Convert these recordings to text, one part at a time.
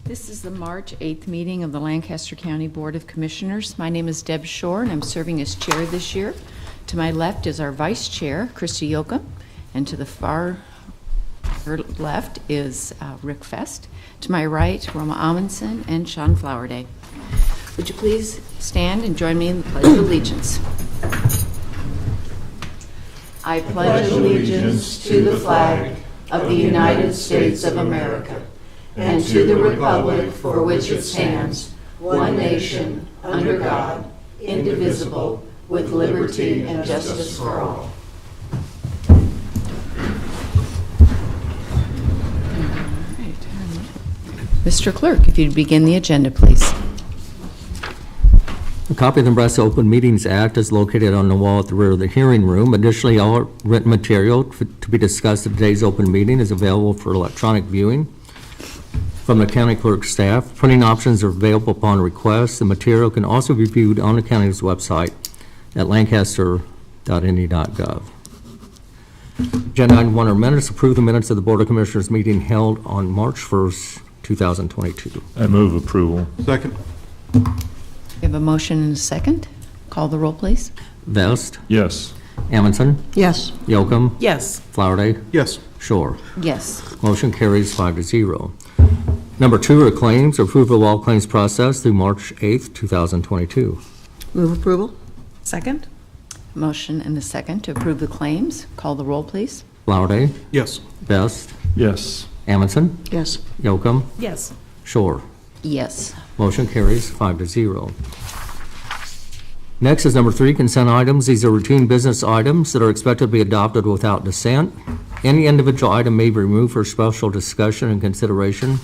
This is the March 8th meeting of the Lancaster County Board of Commissioners. My name is Deb Shore, and I'm serving as chair this year. To my left is our vice chair, Christy Yoakum, and to the far left is Rick Fest. To my right, Roma Amundsen and Sean Flowerday. Would you please stand and join me in the Pledge of Allegiance? I pledge allegiance to the flag of the United States of America and to the republic for which it stands, one nation, under God, indivisible, with liberty and justice for all. Mr. Clerk, if you'd begin the agenda, please. A copy of the Nebraska Open Meetings Act is located on the wall at the rear of the hearing room. Additionally, all written material to be discussed at today's open meeting is available for electronic viewing from the county clerk staff. Printing options are available upon request. The material can also be viewed on the county's website at lancaster.ne.gov. Agenda item 1 are minutes. Approve the minutes of the Board of Commissioners meeting held on March 1st, 2022. I move approval. Second. We have a motion and a second. Call the roll, please. Vest, Yes. Amundsen, Yes. Yoakum, Yes. Flowerday, Yes. Shore. Yes. Motion carries 5-0. Number 2 are claims. Approval of all claims processed through March 8th, 2022. Move approval? Second? Motion and a second to approve the claims. Call the roll, please. Flowerday, Yes. Vest, Yes. Amundsen, Yes. Yoakum, Yes. Shore. Yes. Motion carries 5-0. Next is number 3, consent items. These are routine business items that are expected to be adopted without dissent. Any individual item may be removed for special discussion and consideration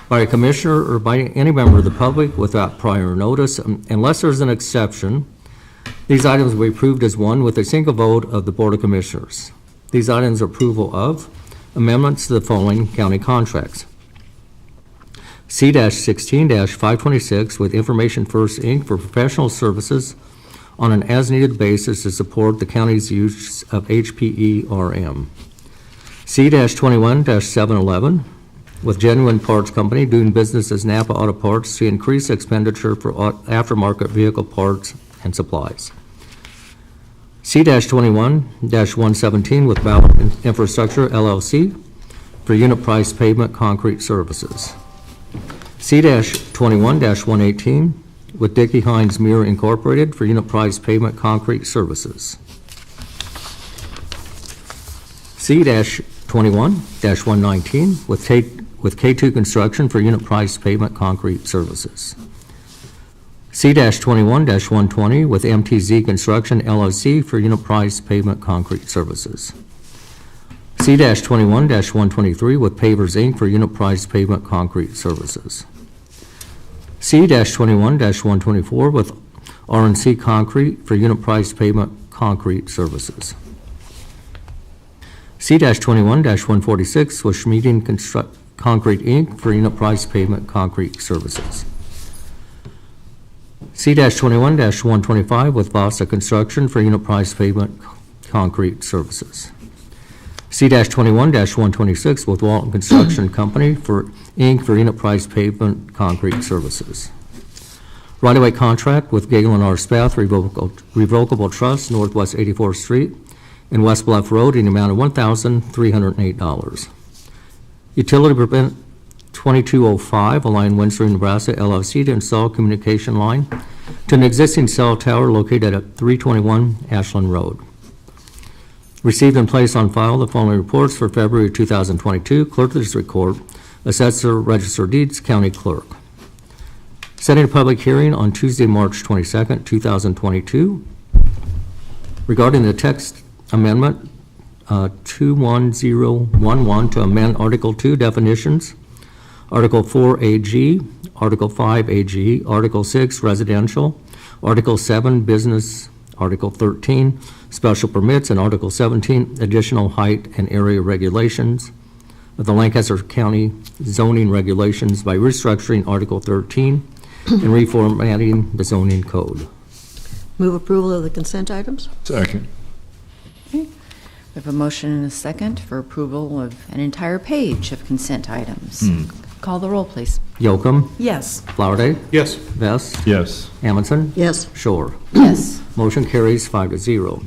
by a commissioner or by any member of the public without prior notice, unless there's an exception. These items will be approved as one with a single vote of the Board of Commissioners. These items are approval of amendments to the following county contracts. C-16-526 with Information First, Inc. for professional services on an as-needed basis to support the county's use of HPERM. C-21-711 with Genuine Parts Company doing business as Napa Auto Parts to increase expenditure for aftermarket vehicle parts and supplies. C-21-117 with Ballard Infrastructure, LLC for unit price pavement concrete services. C-21-118 with Dickey Hines Muir Incorporated for unit price pavement concrete services. C-21-119 with K2 Construction for unit price pavement concrete services. C-21-120 with MTZ Construction LLC for unit price pavement concrete services. C-21-123 with Pavers Inc. for unit price pavement concrete services. C-21-124 with RNC Concrete for unit price pavement concrete services. C-21-146 with Schmieding Concrete Inc. for unit price pavement concrete services. C-21-125 with Vasa Construction for unit price pavement concrete services. C-21-126 with Walton Construction Company for Inc. for unit price pavement concrete services. Right-of-way contract with Galen R. Spath Revocable Trust, Northwest 84th Street and West Bluff Road in the amount of $1,308. Utility permit 2205, Align Windsor, Nebraska, LLC to install communication line to an existing cell tower located at 321 Ashland Road. Received and placed on file the following reports for February 2022. Clerk's Record, Assessor, Register of Deeds, County Clerk. Setting a public hearing on Tuesday, March 22nd, 2022, regarding the text amendment 21011 to amend Article 2 definitions, Article 4 AG, Article 5 AG, Article 6 Residential, Article 7 Business, Article 13 Special Permits, and Article 17 Additional Height and Area Regulations of the Lancaster County Zoning Regulations by restructuring Article 13 and reformatting the zoning code. Move approval of the consent items? Second. Okay. We have a motion and a second for approval of an entire page of consent items. Call the roll, please. Yocum, Yes. Flowerday, Yes. Vest, Yes. Amundson, Yes. Shore. Yes. Motion carries 5-0.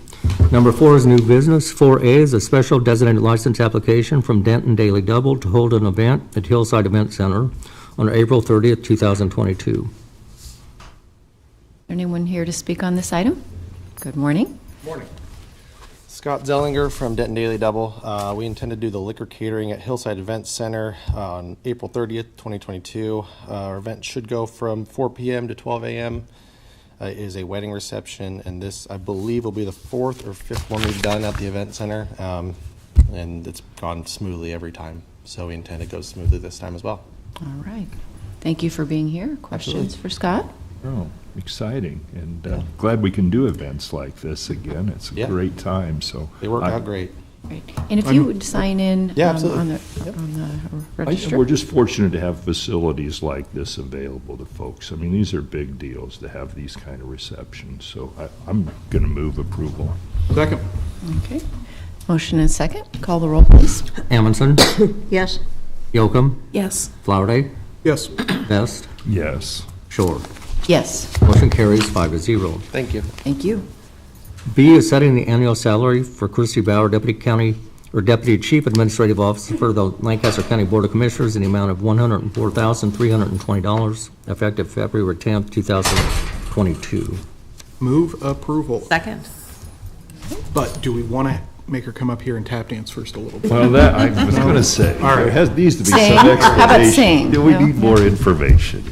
Number 4 is new business. 4A is a special designated license application from Denton Daily Double to hold an event at Hillside Event Center on April 30th, 2022. Anyone here to speak on this item? Good morning. Morning. Scott Zellinger from Denton Daily Double. We intend to do the liquor catering at Hillside Event Center on April 30th, 2022. Our event should go from 4 p.m. to 12 a.m. It is a wedding reception, and this, I believe, will be the 4th or 5th one we've done at the event center, and it's gone smoothly every time, so we intend to go smoothly this time as well. All right. Thank you for being here. Questions for Scott? Oh, exciting, and glad we can do events like this again. It's a Yeah. great time, so. They work out great. Great. And if you would sign in Yeah, absolutely. on the register. We're just fortunate to have facilities like this available to folks. I mean, these are big deals to have these kind of receptions, so I'm going to move approval. Second. Okay. Motion and second. Call the roll, please. Amundson, Yes. Yocum, Yes. Flowerday, Yes. Vest, Yes. Shore. Yes. Motion carries 5-0. Thank you. Thank you. B is setting the annual salary for Christy Bauer, Deputy Chief Administrative Officer for the Lancaster County Board of Commissioners in the amount of $104,320, effective February 10th, 2022. Move approval. Second. But do we want to make her come up here and tap dance first a little bit? Well, that, I was going to say, All right. there needs to be some Sing. explanation. How about sing? Do we No? need more information?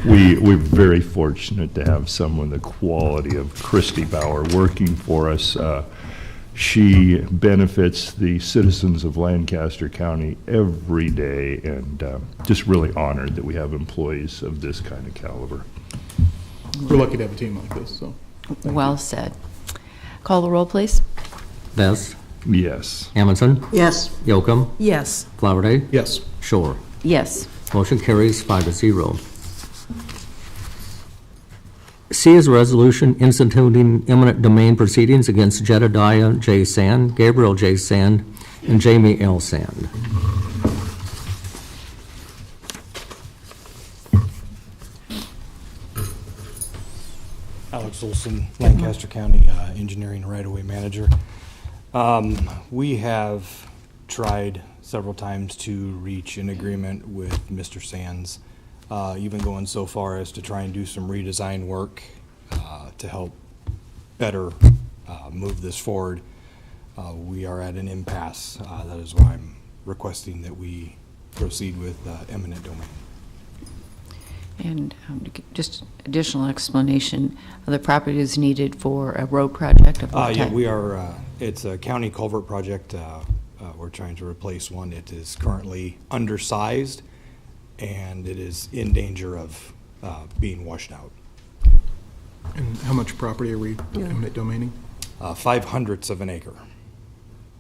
We're very fortunate to have someone the quality of Christy Bauer working for us. She benefits the citizens of Lancaster County every day, and just really honored that we have employees of this kind of caliber. We're lucky to have a team like this, so. Well said. Call the roll, please. Vest, Yes. Amundson, Yes. Yocum, Yes. Flowerday, Yes. Shore. Yes. Motion carries 5-0. C is a resolution instituting eminent domain proceedings against Jedediah J. Sand, Gabriel J. Sand, and Jamie L. Sand. Alex Olson, Lancaster County Engineering Right-of-Way Manager. We have tried several times to reach an agreement with Mr. Sands, even going so far as to try and do some redesign work to help better move this forward. We are at an impasse. That is why I'm requesting that we proceed with eminent domain. And just additional explanation, the property is needed for a road project of what Yeah, type? we are, it's a county culvert project. We're trying to replace one. It is currently undersized, and it is in danger of being washed out. And how much property are we eminent domaining? 0.05 of an acre.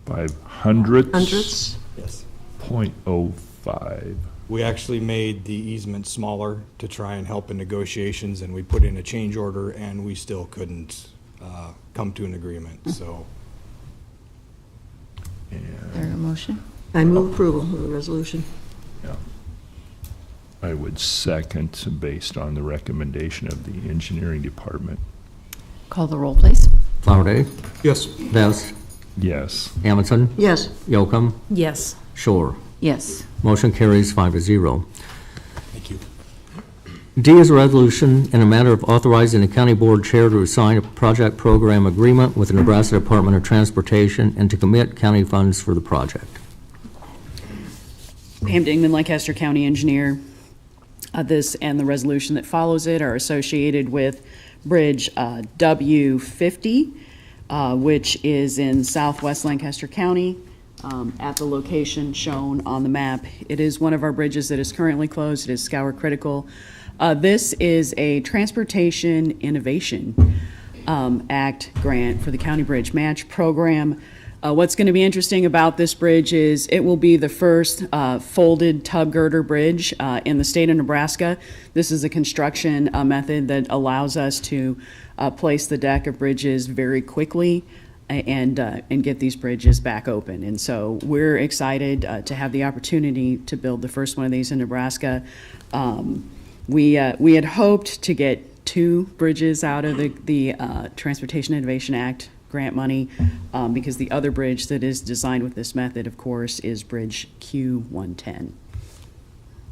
500? Hundreds? Yes. 0.05. We actually made the easement smaller to try and help in negotiations, and we put in a change order, and we still couldn't come to an agreement, so. Is there a motion? I move approval of the resolution. Yeah. I would second, based on the recommendation of the engineering department. Call the roll, please. Flowerday, Yes. Vest, Yes. Amundson, Yes. Yocum, Yes. Shore. Yes. Motion carries 5-0. Thank you. D is a resolution in a matter of authorizing the county board chair to sign a project program agreement with the Nebraska Department of Transportation and to commit county funds for the project. Pam Dingman, Lancaster County Engineer. This and the resolution that follows it are associated with Bridge W50, which is in southwest Lancaster County, at the location shown on the map. It is one of our bridges that is currently closed. It is scour critical. This is a Transportation Innovation Act grant for the County Bridge Match Program. What's going to be interesting about this bridge is it will be the first folded tub girder bridge in the state of Nebraska. This is a construction method that allows us to place the deck of bridges very quickly and get these bridges back open. And so we're excited to have the opportunity to build the first one of these in Nebraska. We had hoped to get 2 bridges out of the Transportation Innovation Act grant money, because the other bridge that is designed with this method, of course, is Bridge Q110.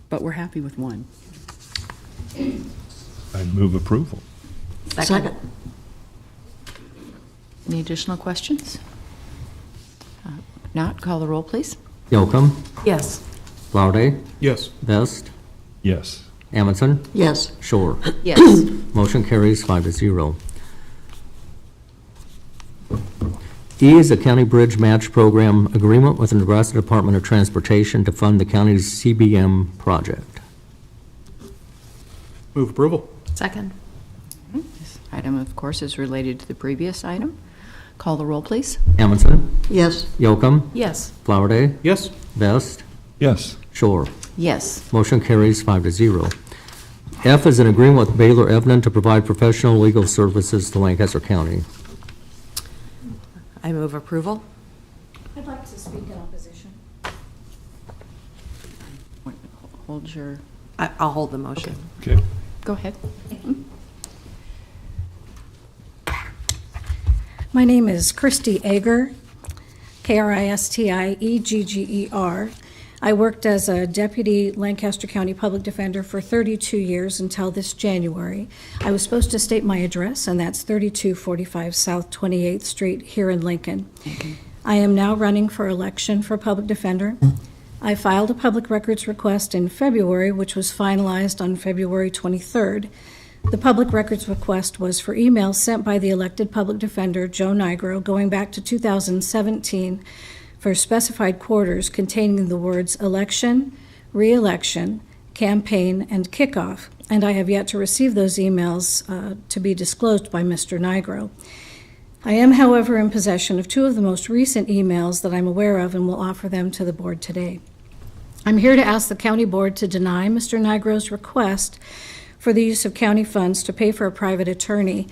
But we're happy with 1. I move approval. Second. Any additional questions? Not, call the roll, please. Yocum, Yes. Flowerday, Yes. Vest, Yes. Amundson, Yes. Shore. Yes. Motion carries 5-0. E is a county bridge match program agreement with the Nebraska Department of Transportation to fund the county's CBM project. Move approval. Second. This item, of course, is related to the previous item. Call the roll, please. Amundson, Yes. Yocum, Yes. Flowerday, Yes. Vest, Yes. Shore. Yes. Motion carries 5-0. F is an agreement with Baylor Evnen to provide professional legal services to Lancaster County. I move approval. I'd like to speak in opposition. Hold your, I'll hold the motion. Okay. go ahead. My name is Christy Egger, Kristieegger. I worked as a deputy Lancaster County Public Defender for 32 years until this January. I was supposed to state my address, and that's 3245 South 28th Street here in Lincoln. I am now running for election for Public Defender. I filed a public records request in February, which was finalized on February 23rd. The public records request was for emails sent by the elected public defender, Joe Nigro, going back to 2017 for specified quarters containing the words election, re-election, campaign, and kickoff, and I have yet to receive those emails to be disclosed by Mr. Nigro. I am, however, in possession of 2 of the most recent emails that I'm aware of and will offer them to the board today. I'm here to ask the county board to deny Mr. Nigro's request for the use of county funds to pay for a private attorney.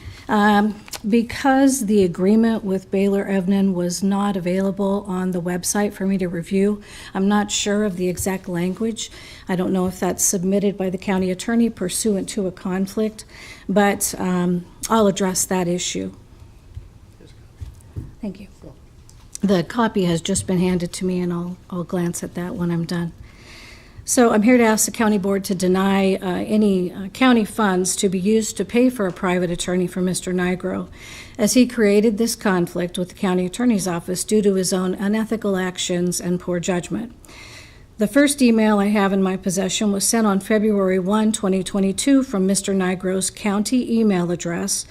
Because the agreement with Baylor Evnen was not available on the website for me to review, I'm not sure of the exact language. I don't know if that's submitted by the county attorney pursuant to a conflict, but I'll address that issue. Thank you. The copy has just been handed to me, and I'll glance at that when I'm done. So I'm here to ask the county board to deny any county funds to be used to pay for a private attorney for Mr. Nigro, as he created this conflict with the county attorney's office due to his own unethical actions and poor judgment. The first email I have in my possession was sent on February 1, 2022 from Mr. Nigro's county email address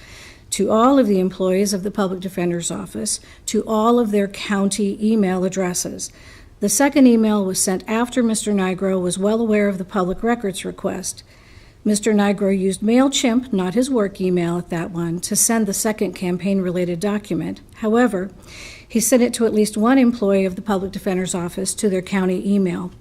to all of the employees of the Public Defender's Office, to all of their county email addresses. The second email was sent after Mr. Nigro was well aware of the public records request. Mr. Nigro used MailChimp, not his work email at that one, to send the second campaign-related document. However, he sent it to at least one employee of the Public Defender's Office to their county email.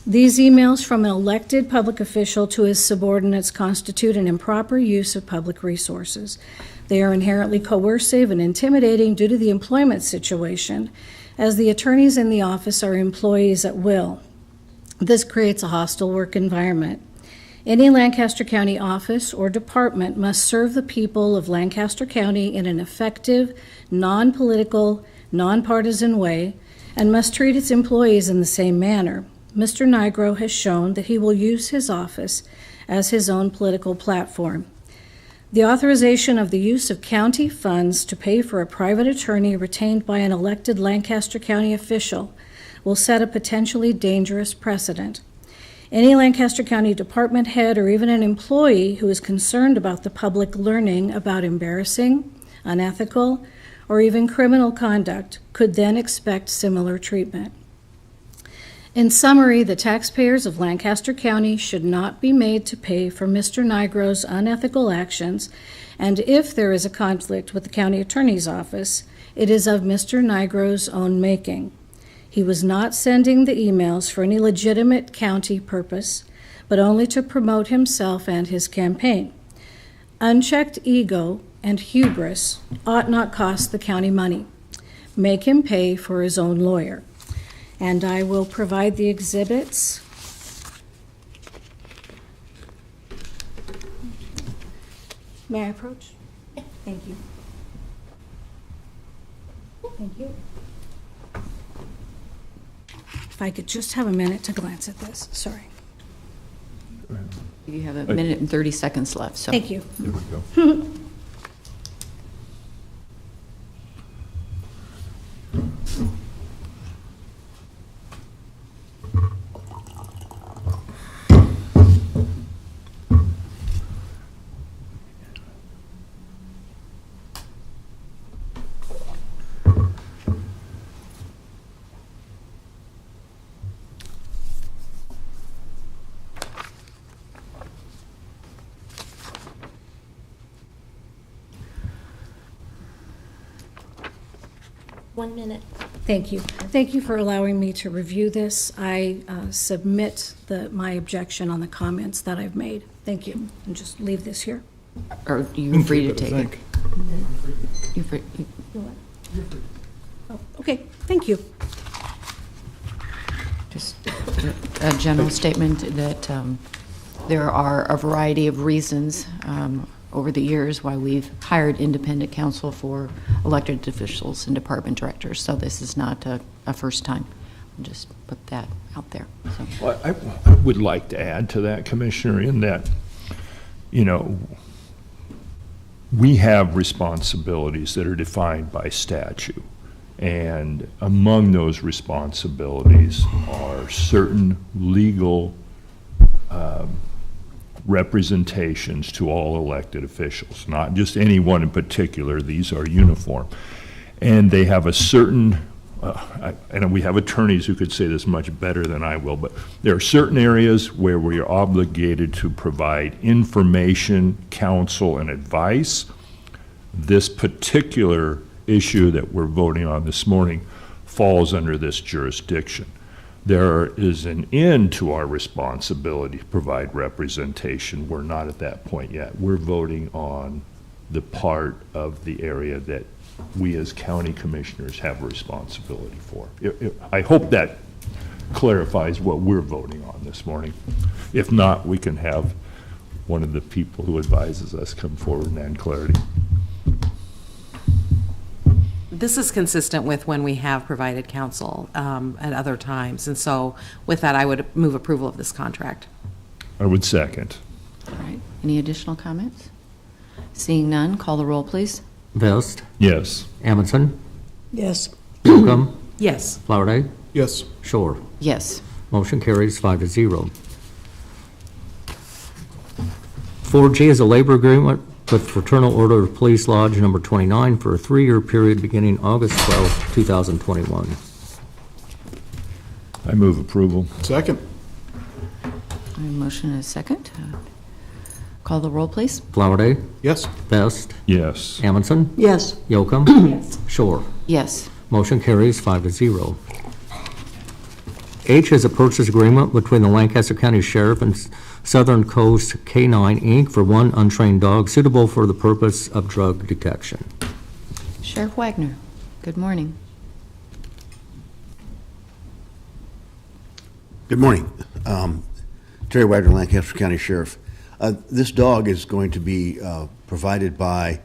These emails from an elected public official to his subordinates constitute an improper use of public resources. They are inherently coercive and intimidating due to the employment situation, as the attorneys in the office are employees at will. This creates a hostile work environment. Any Lancaster County office or department must serve the people of Lancaster County in an effective, non-political, non-partisan way, and must treat its employees in the same manner. Mr. Nigro has shown that he will use his office as his own political platform. The authorization of the use of county funds to pay for a private attorney retained by an elected Lancaster County official will set a potentially dangerous precedent. Any Lancaster County department head or even an employee who is concerned about the public learning about embarrassing, unethical, or even criminal conduct could then expect similar treatment. In summary, the taxpayers of Lancaster County should not be made to pay for Mr. Nigro's unethical actions, and if there is a conflict with the county attorney's office, it is of Mr. Nigro's own making. He was not sending the emails for any legitimate county purpose, but only to promote himself and his campaign. Unchecked ego and hubris ought not cost the county money. make him pay for his own lawyer. And I will provide the exhibits. May I approach? Thank you. Thank you. If I could just have a minute to glance at this, sorry. You have a minute and 30 seconds left, so. Thank you. There we go. One minute. Thank you. Thank you for allowing me to review this. I submit my objection on the comments that I've made. Thank you. And just leave this here. Or you're free to take it. You're free. Oh, okay, thank you. Just a general statement that there are a variety of reasons over the years why we've hired independent counsel for elected officials and department directors. So this is not a first time. I'll just put that out there. So. Well, I would like to add to that, Commissioner, in that, you know, we have responsibilities that are defined by statute. And among those responsibilities are certain legal representations to all elected officials, not just any one in particular. These are uniform. And they have a certain, and we have attorneys who could say this much better than I will, but there are certain areas where we are obligated to provide information, counsel, and advice. This particular issue that we're voting on this morning falls under this jurisdiction. There is an end to our responsibility to provide representation. We're not at that point yet. We're voting on the part of the area that we as county commissioners have responsibility for. I hope that clarifies what we're voting on this morning. If not, we can have one of the people who advises us come forward and add clarity. This is consistent with when we have provided counsel at other times. And so with that, I would move approval of this contract. I would second. All right. Any additional comments? Seeing none, call the roll, please. Vest, Yes. Amundson, Yes. Yocum, Yes. Flowerday, Yes. Shore. Yes. Motion carries 5-0. 4G is a labor agreement with Fraternal Order of Police Lodge Number 29 for a 3-year period beginning August 12, 2021. I move approval. Second. I have a motion and a second. Call the roll, please. Flowerday, Yes. Vest, Yes. Amundson, Yes. Yocum, Shore. Yes. Motion carries 5-0. H is a purchase agreement between the Lancaster County Sheriff and Southern Coast K9, Inc. for one untrained dog suitable for the purpose of drug detection. Sheriff Wagner, good morning. Good morning. Terry Wagner, Lancaster County Sheriff. This dog is going to be provided by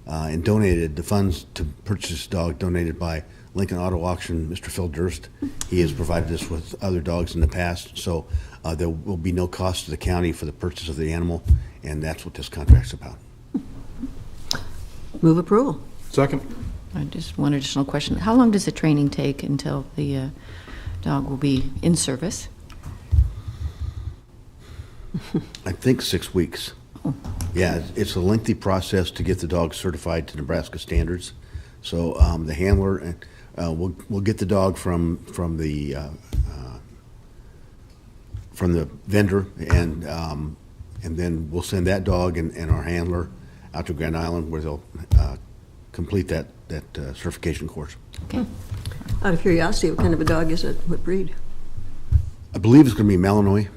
and donated, the funds to purchase this dog donated by Lincoln Auto Auction, Mr. Phil Durst. He has provided us with other dogs in the past, so there will be no cost to the county for the purchase of the animal, and that's what this contract's about. Move approval. Second. Just one additional question. How long does the training take until the dog will be in service? I think 6 weeks. Oh. Yeah, it's a lengthy process to get the dog certified to Nebraska standards. So the handler, we'll get the dog from the vendor, and then we'll send that dog and our handler out to Grand Island where they'll complete that certification course. Okay. Out of curiosity, what kind of a dog is it? What breed? I believe it's going to be Malinois,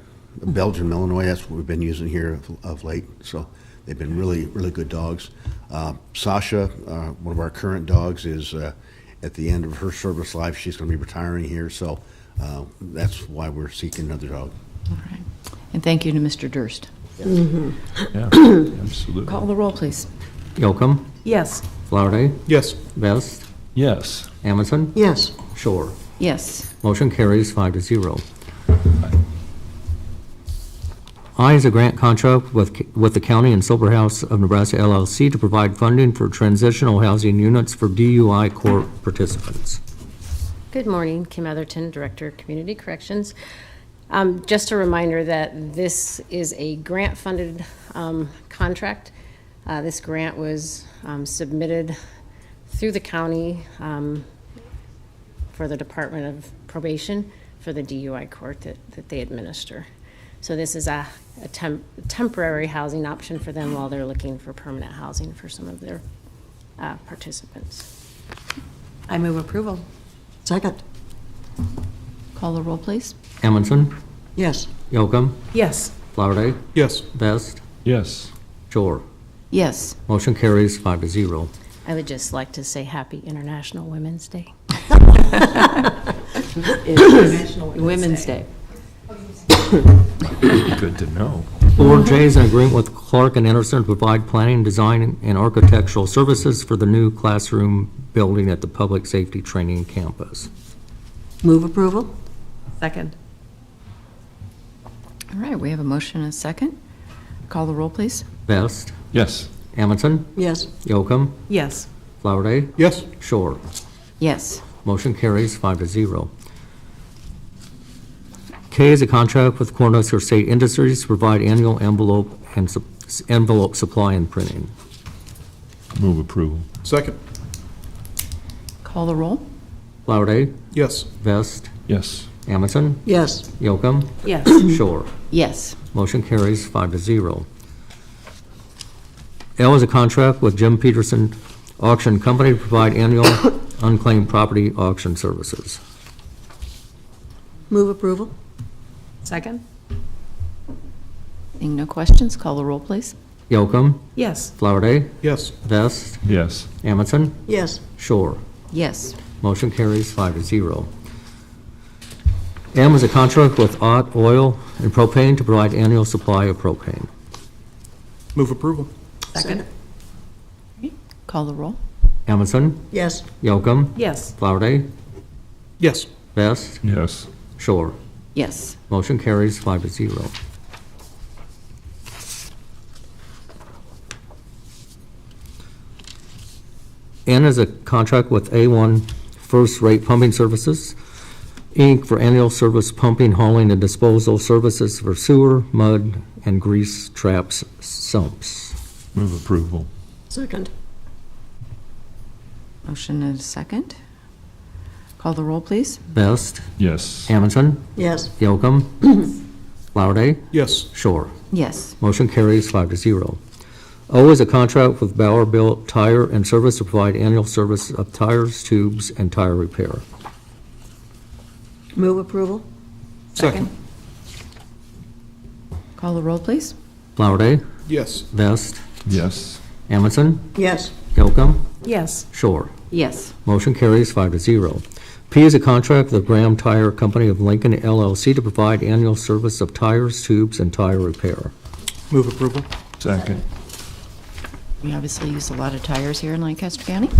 Belgian Malinois. That's what we've been using here of late. So they've been really, really good dogs. Sasha, one of our current dogs, is at the end of her service life, she's going to be retiring here, so that's why we're seeking another dog. All right. And thank you to Mr. Durst. Yeah, absolutely. Call the roll, please. Yocum, Yes. Flowerday, Yes. Vest, Yes. Amundson, Yes. Shore. Yes. Motion carries 5-0. I is a grant contract with the County and Sober House of Nebraska LLC to provide funding for transitional housing units for DUI court participants. Good morning, Kim Etherton, Director of Community Corrections. Just a reminder that this is a grant-funded contract. This grant was submitted through the county for the Department of Probation for the DUI court that they administer. So this is a temporary housing option for them while they're looking for permanent housing for some of their participants. I move approval. Second. Call the roll, please. Amundson, Yes. Yocum, Yes. Flowerday, Yes. Vest, Yes. Shore. Yes. Motion carries 5-0. I would just like to say Happy International Women's Day. Women's Day. Good to know. 4J is an agreement with Clark and Anderson to provide planning, design, and architectural services for the new classroom building at the Public Safety Training Campus. Move approval? Second. All right, we have a motion and a second. Call the roll, please. Vest, Yes. Amundson, Yes. Yocum, Yes. Flowerday, Yes. Shore. Yes. Motion carries 5-0. K is a contract with Cornhusker State Industries to provide annual envelope and envelope supply and printing. Move approval. Second. Call the roll. Flowerday, Yes. Vest, Yes. Amundson, Yes. Yocum, Yes. Shore. Yes. Motion carries 5-0. L is a contract with Jim Peterson Auction Company to provide annual unclaimed property auction services. Move approval? Second. Seeing no questions, call the roll, please. Yocum, Yes. Flowerday, Yes. Vest, Yes. Amundson, Yes. Shore. Yes. Motion carries 5-0. M is a contract with Ott Oil and Propane to provide annual supply of propane. Move approval? Second. Call the roll. Amundson, Yes. Yocum, Yes. Flowerday, Yes. Vest, Yes. Shore. Yes. Motion carries 5-0. N is a contract with A1 First Rate Pumping Services, Inc. for annual service pumping, hauling, and disposal services for sewer, mud, and grease traps sumps. Move approval. Second. Motion and a second. Call the roll, please. Vest, Yes. Amundson, Yes. Yocum, Flowerday, Yes. Shore. Yes. Motion carries 5-0. O is a contract with Bauer Built Tire and Service to provide annual service of tires, tubes, and tire repair. Move approval? Second. Call the roll, please. Flowerday, Yes. Vest, Yes. Amundson, Yes. Yocum, Yes. Shore. Yes. Motion carries 5-0. P is a contract with Graham Tire Company of Lincoln LLC to provide annual service of tires, tubes, and tire repair. Move approval? Second. We obviously use a lot of tires here in Lancaster County.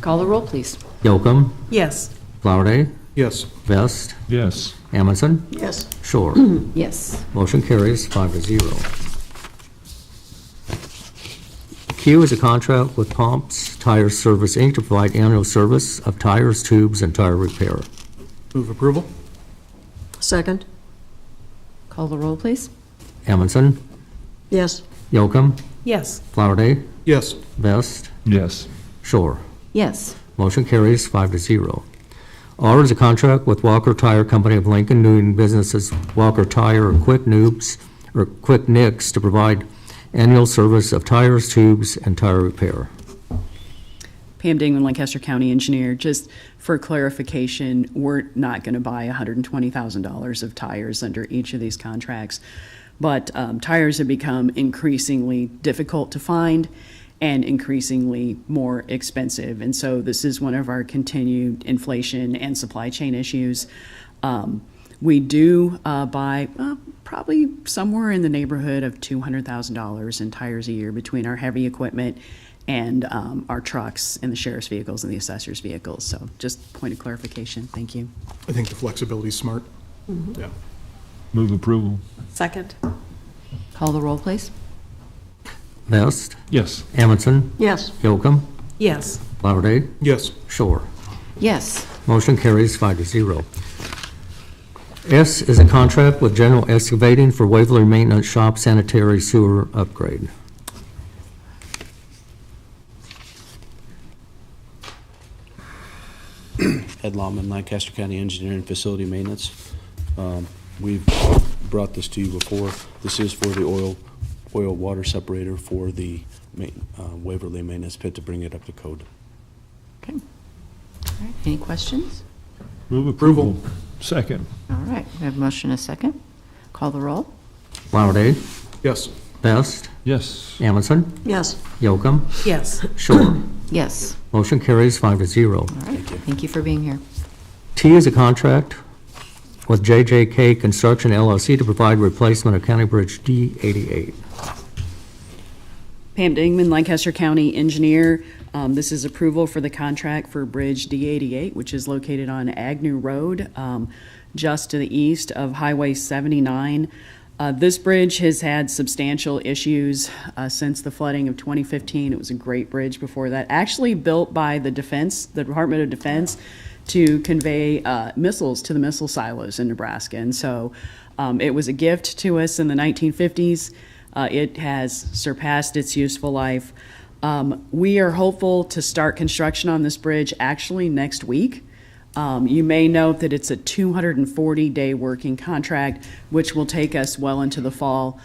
Call the roll, please. Yocum, Yes. Flowerday, Yes. Vest, Yes. Amundson, Yes. Shore. Yes. Motion carries 5-0. Q is a contract with Pumps Tire Service, Inc. to provide annual service of tires, tubes, and tire repair. Move approval? Second. Call the roll, please. Amundson, Yes. Yocum, Yes. Flowerday, Yes. Vest, Yes. Shore. Yes. Motion carries 5-0. R is a contract with Walker Tire Company of Lincoln doing business as Walker Tire or Quick Noobs or Quick Nicks to provide annual service of tires, tubes, and tire repair. Pam Dingman, Lancaster County Engineer. Just for clarification, we're not going to buy $120,000 of tires under each of these contracts, but tires have become increasingly difficult to find, and increasingly more expensive. And so this is one of our continued inflation and supply chain issues. We do buy probably somewhere in the neighborhood of $200,000 in tires a year between our heavy equipment and our trucks and the sheriff's vehicles and the assessor's vehicles. So just point of clarification. Thank you. I think the flexibility is smart. Yeah. Move approval. Second? Call the roll, please. Vest, Yes. Amundson, Yes. Yocum, Yes. Flowerday, Yes. Shore. Yes. Motion carries 5-0. S is a contract with General Excavating for Waverly Maintenance Shop sanitary sewer upgrade. Ed Lawman, Lancaster County Engineering Facility Maintenance. We've brought this to you before. This is for the oil water separator for the Waverly Maintenance Pit to bring it up to code. Okay. All right. Any questions? Move approval. Second. All right. We have a motion and a second. Call the roll. Flowerday, Yes. Vest, Yes. Amundson, Yes. Yocum, Yes. Shore. Yes. Motion carries 5-0. All right. Thank you for being here. T is a contract with JJK Construction LLC to provide replacement of County Bridge D88. Pam Dingman, Lancaster County Engineer. This is approval for the contract for Bridge D88, which is located on Agnew Road, just to the east of Highway 79. This bridge has had substantial issues since the flooding of 2015. It was a great bridge before that, actually built by the Department of Defense to convey missiles to the missile silos in Nebraska. And so it was a gift to us in the 1950s. It has surpassed its useful life. We are hopeful to start construction on this bridge actually next week. You may note that it's a 240-day working contract, which will take us well into the fall.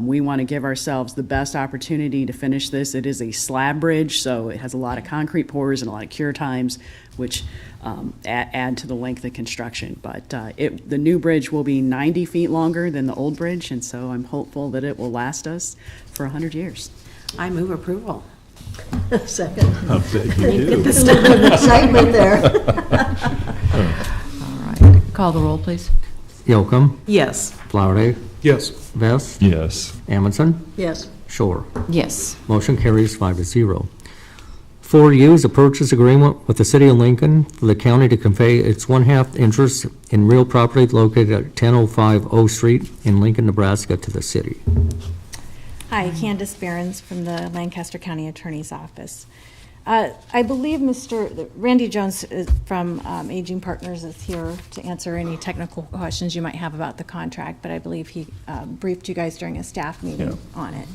We want to give ourselves the best opportunity to finish this. It is a slab bridge, so it has a lot of concrete pours and a lot of cure times, which add to the length of construction. But the new bridge will be 90 feet longer than the old bridge, and so I'm hopeful that it will last us for 100 years. I move approval. Second. I bet you do. There's a little bit of excitement there. All right. Call the roll, please. Yocum, Yes. Flowerday, Yes. Vest, Yes. Amundson, Yes. Shore. Yes. Motion carries 5-0. 4U is a purchase agreement with the City of Lincoln for the county to convey its one-half interest in real property located at 1005 O Street in Lincoln, Nebraska to the city. Hi, Candace Behrens from the Lancaster County Attorney's Office. I believe Mr. Randy Jones from Aging Partners is here to answer any technical questions you might have about the contract, but I believe he briefed you guys during a staff meeting on it.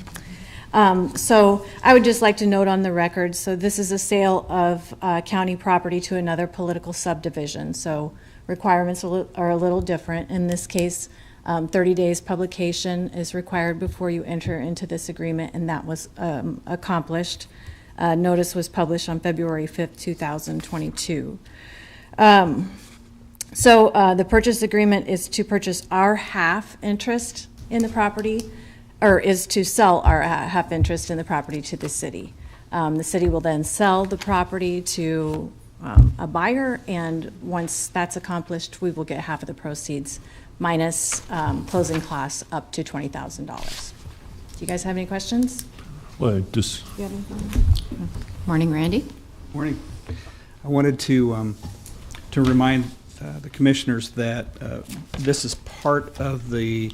So I would just like to note on the record, so this is a sale of county property to another political subdivision, so requirements are a little different. In this case, 30 days publication is required before you enter into this agreement, and that was accomplished. Notice was published on February 5th, 2022. So the purchase agreement is to purchase our half interest in the property, or is to sell our half interest in the property to the city. The city will then sell the property to a buyer, and once that's accomplished, we will get half of the proceeds minus closing costs up to $20,000. Do you guys have any questions? Well, just, Do you have anything? Morning, Randy. Morning. I wanted to remind the commissioners that this is part of the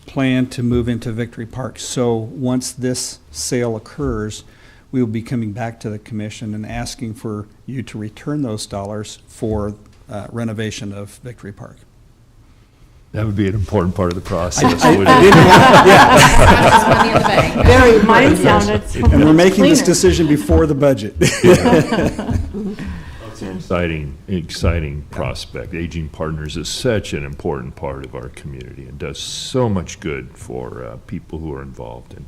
plan to move into Victory Park. So once this sale occurs, we will be coming back to the commission and asking for you to return those dollars for renovation of Victory Park. that would be an important part of the process. wouldn't I it? didn't want, Money in the bank. Very, mine sounded. and we're making this decision before the budget. It's an exciting prospect. Aging Partners is such an important part of our community and does so much good for people who are involved. And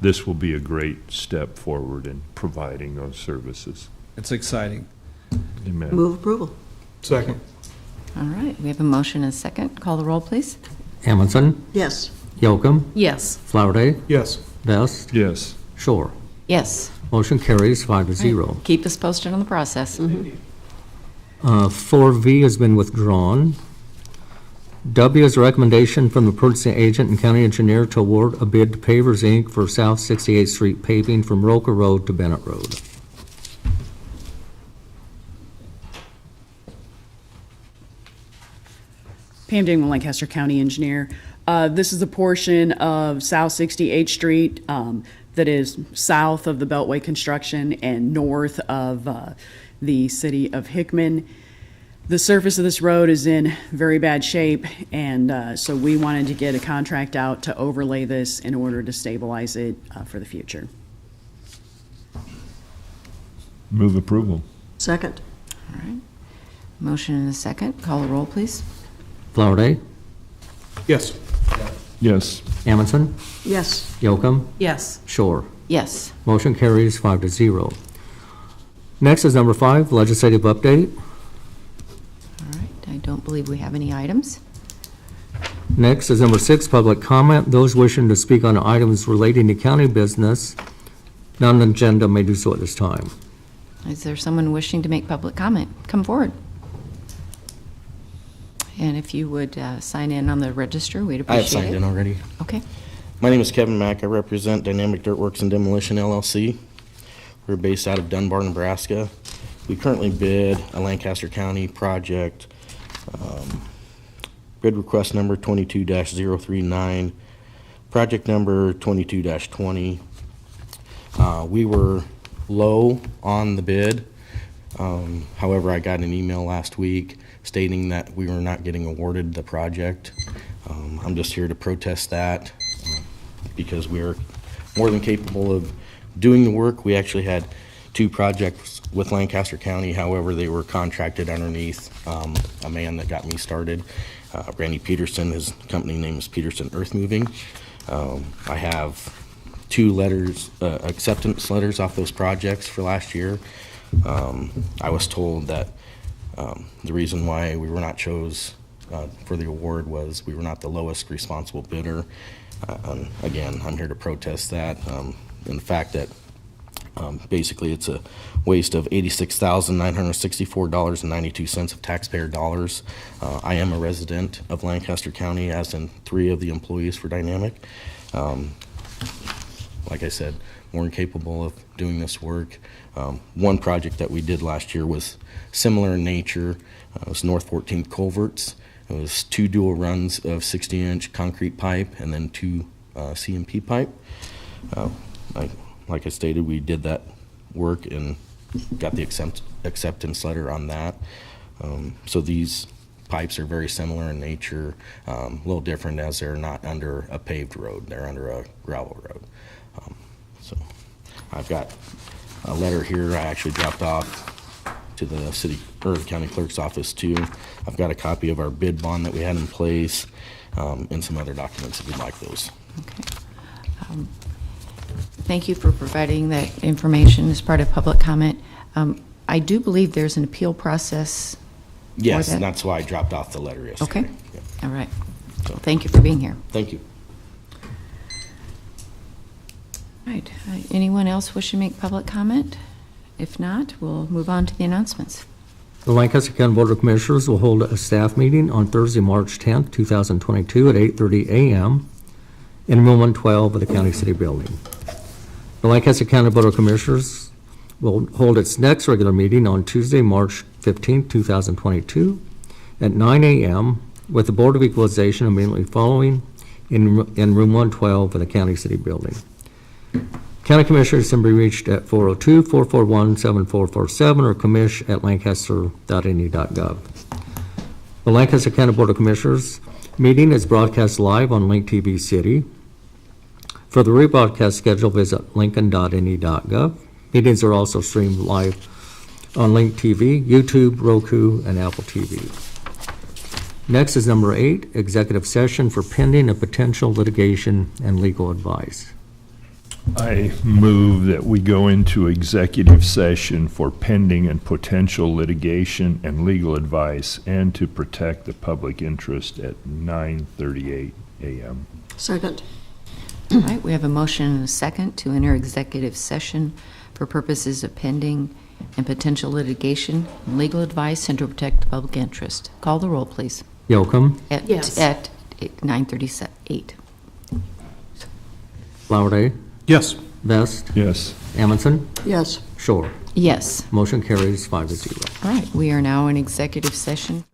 this will be a great step forward in providing those services. It's exciting. Amen. Move approval. Second. All right. We have a motion and a second. Call the roll, please. Amundson, Yes. Yocum, Yes. Flowerday, Yes. Vest, Yes. Shore. Yes. Motion carries 5-0. Keep us posted on the process. 4V has been withdrawn. W is a recommendation from the purchasing agent and county engineer to award a bid to Pavers, Inc. for South 68th Street paving from Roca Road to Bennett Road. Pam Dingman, Lancaster County Engineer. This is a portion of South 68th Street that is south of the Beltway construction and north of the city of Hickman. The surface of this road is in very bad shape, and so we wanted to get a contract out to overlay this in order to stabilize it for the future. Move approval. Second. All right. Motion and a second. Call the roll, please. Flowerday, Yes. Yes. Amundson, Yes. Yocum, Yes. Shore. Yes. Motion carries 5-0. Next is number 5, legislative update. All right. I don't believe we have any items. Next is number 6, public comment. Those wishing to speak on items relating to county business, not on the agenda, may do so at this time. Is there someone wishing to make public comment? Come forward. And if you would sign in on the register, we'd appreciate it. I have signed in already. Okay. My name is Kevin Mack. I represent Dynamic Dirtworks and Demolition LLC. We're based out of Dunbar, Nebraska. We currently bid a Lancaster County project, bid request number 22-039, project number 22-20. We were low on the bid. However, I got an email last week stating that we were not getting awarded the project. I'm just here to protest that because we're more than capable of doing the work. We actually had 2 projects with Lancaster County. However, they were contracted underneath a man that got me started, Randy Peterson. His company name is Peterson Earth Moving. I have 2 letters, acceptance letters off those projects for last year. I was told that the reason why we were not chose for the award was we were not the lowest responsible bidder. Again, I'm here to protest that, and the fact that basically it's a waste of $86,964.92 of taxpayer dollars. I am a resident of Lancaster County, as in 3 of the employees for Dynamic. Like I said, more than capable of doing this work. One project that we did last year was similar in nature. It was North 14th Culverts. It was 2 dual runs of 60-inch concrete pipe and then 2 CMP pipe. Like I stated, we did that work and got the acceptance letter on that. So these pipes are very similar in nature, a little different as they're not under a paved road. They're under a gravel road. So I've got a letter here I actually dropped off to the city or the county clerk's office too. I've got a copy of our bid bond that we had in place, and some other documents if you'd like those. Okay. Thank you for providing that information as part of public comment. I do believe there's an appeal process. Yes, and that's why I dropped off the letter yesterday. Okay. Yep. All right. So thank you for being here. Thank you. All right. Anyone else wish to make public comment? If not, we'll move on to the announcements. The Lancaster County Board of Commissioners will hold a staff meeting on Thursday, March 10th, 2022 at 8:30 a.m. in room 112 of the County City Building. The Lancaster County Board of Commissioners will hold its next regular meeting on Tuesday, March 15th, 2022 at 9 a.m. with the Board of Equalization immediately following in room 112 of the County City Building. County Commissioners can be reached at 402-441-7447 or commish@lancaster.ne.gov. The Lancaster County Board of Commissioners meeting is broadcast live on Link TV City. For the rebroadcast schedule, visit lincoln.ne.gov. Meetings are also streamed live on Link TV, YouTube, Roku, and Apple TV. Next is number 8, executive session for pending and potential litigation and legal advice. I move that we go into executive session for pending and potential litigation and legal advice and to protect the public interest at 9:38 a.m. Second. All right, we have a motion and a second to enter executive session for purposes of pending and potential litigation, legal advice, and to protect the public interest. Call the roll, please. Yocum, Yes. At 9:38. Flowerday, Yes. Vest, Yes. Amundson, Yes. Shore. Yes. Motion carries 5-0. All right, we are now in executive session.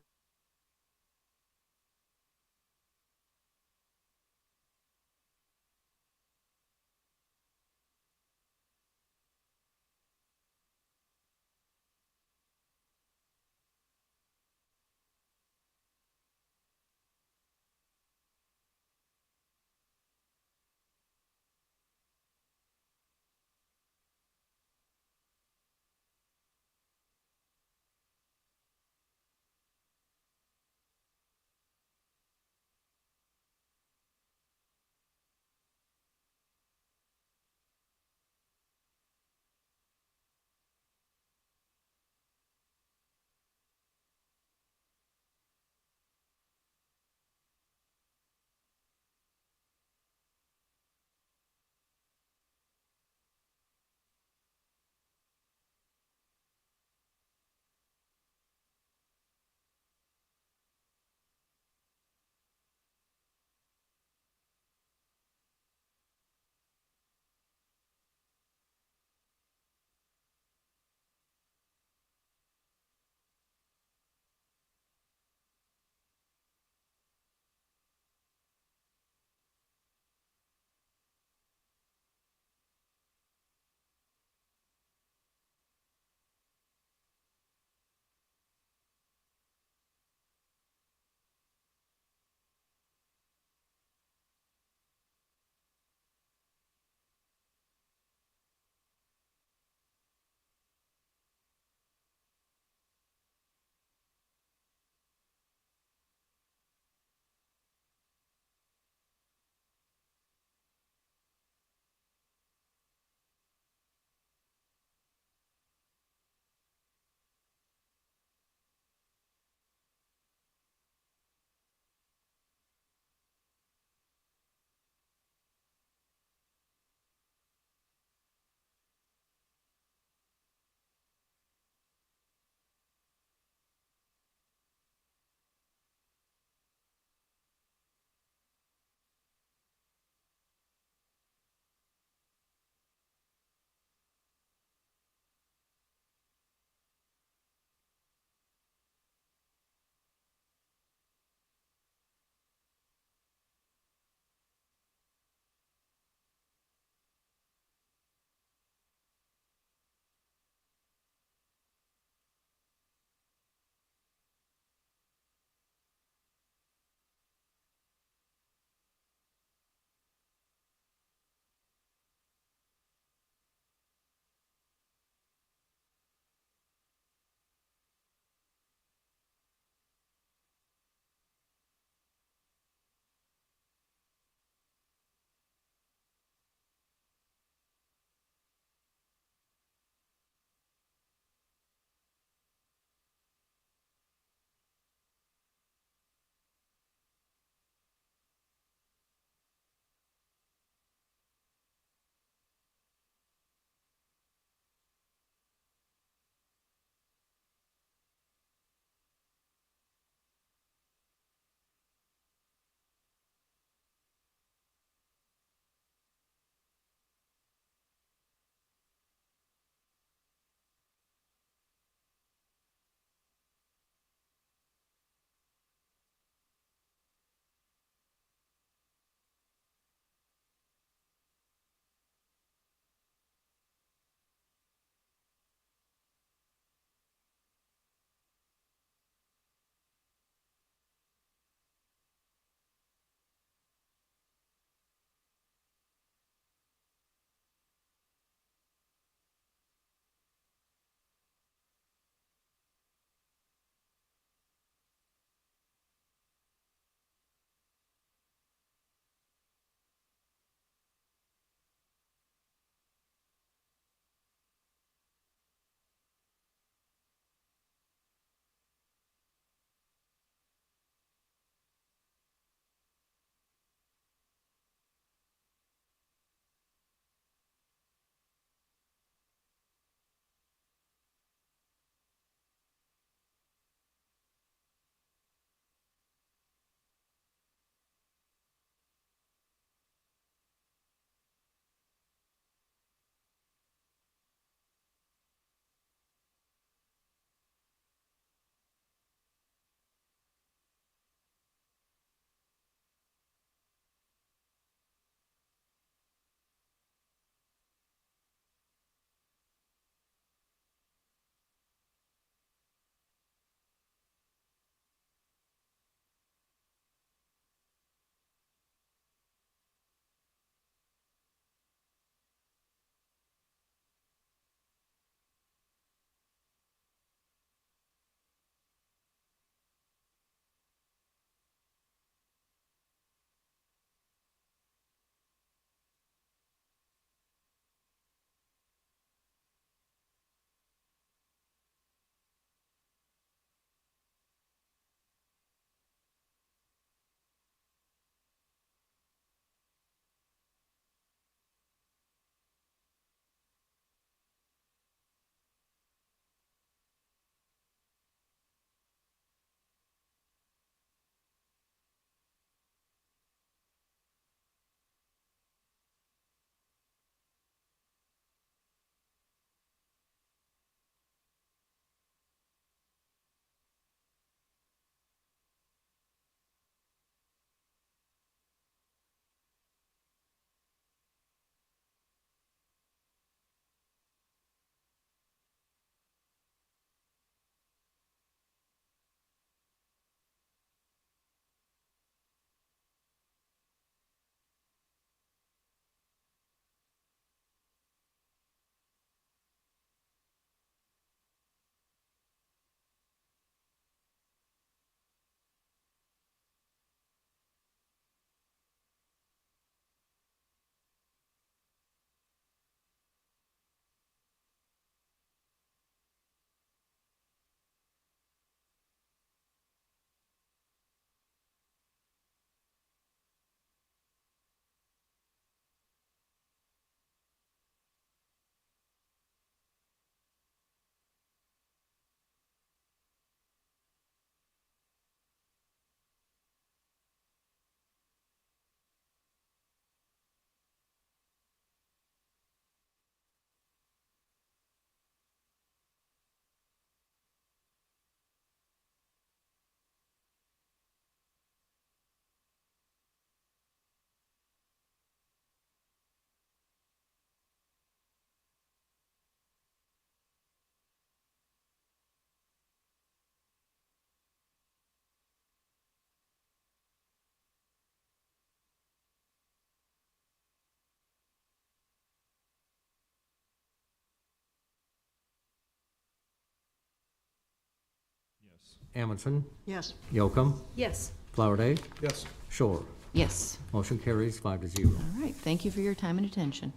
Yes. Amundson, Yes. Yocum, Yes. Flowerday, Yes. Shore. Yes. Motion carries 5-0. All right, thank you for your time and attention.